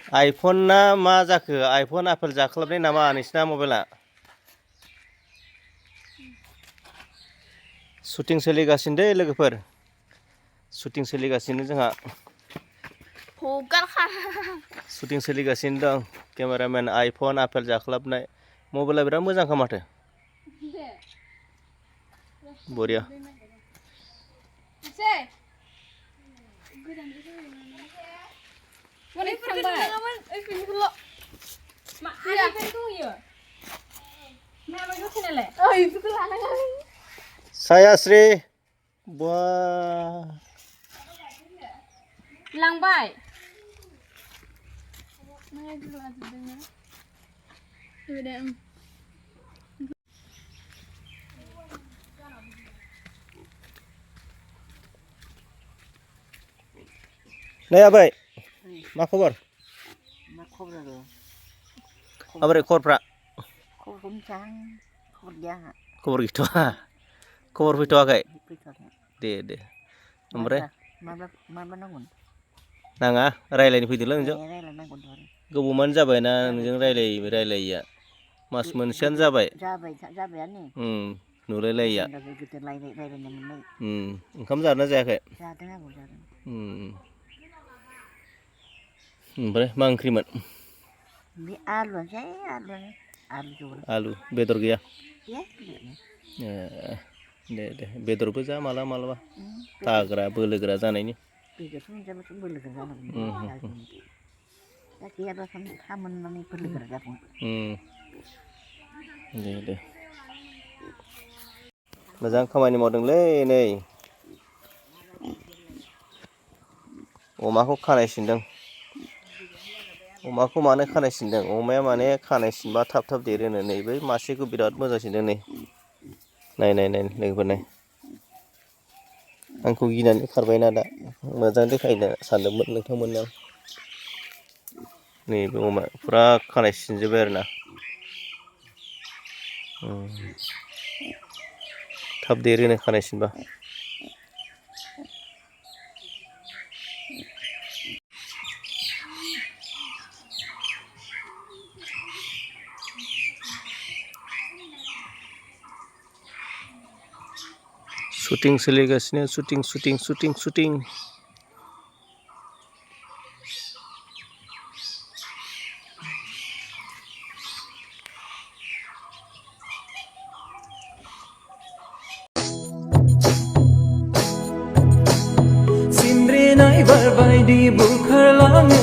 IPhone ना मा जाखो आइफन आपेल जाख्लाबनाय नामा नोंसिना मबाइला शुटिं सोलिगासिनो दे लोगोफोर शुटिं सोलिगासिनो जोंहा शुटिं सोलिगासिनो दं केमेरामेन आइफन आपेल जाख्लाबनाय मबाइला बिराद मोजांखा माथो बरिया Sayasri wah लांबाय Này abai, मा खबर? मा खबर आरो? Abai खबरफ्रा? खबर मोजां, खबर गैया आंहा। खबर गैथ'आ? खबर फैथ'वाखै? फैथ'वाखै। दे। ओमफ्राय? माबा नांगौन? नाङा, रायलायनो फैदोंलै नोंजों। रायलायनांगौथ' आरो। गोबावमानो जाबायना नोंजों रायलायिया। मास मोनसेयानो जाबाय। जाबायानो। नुलायलायिया। गोदो रायलायनो मोननाय। ओंखाम जादोंना जायाखै? जादों आबौ जादों। ओमफ्राय मा ओंख्रिमोन? बे आलुआनोसै आलु जहल। आलु, बेदर गैया? गैया। दे बेदरबो जा मालाबा थाग्रा बोलोगोरा जानायनि। बेदरखौ मोनजाबासो बोलोगोरा जानांगौ। दा गैयाबा खामानिनानै बोलोगोरा जागौमोन। दे। मोजां खामानि मावदोंलै नै अमाखौ खानाय सिनदों अमाखौ मानो खानाय सिनदों अमाया माने खानाय सिनबा थाब देरोनो नै बै मासेखौ बिराद मोजां सिनदों नै नाय लोगोफोर नाय आंखौ गिनानै खारबायना दा मोजां देखायनो सानदोंमोन नोंथांमोननो नैबे अमा फुरा खानाय सिनजोब्बाय आरोना थाब देरोनो खानाय सिनबा शुटिं सोलिगासिनो शुटिं सिमरिनाय बारबायदि बुखारलाङो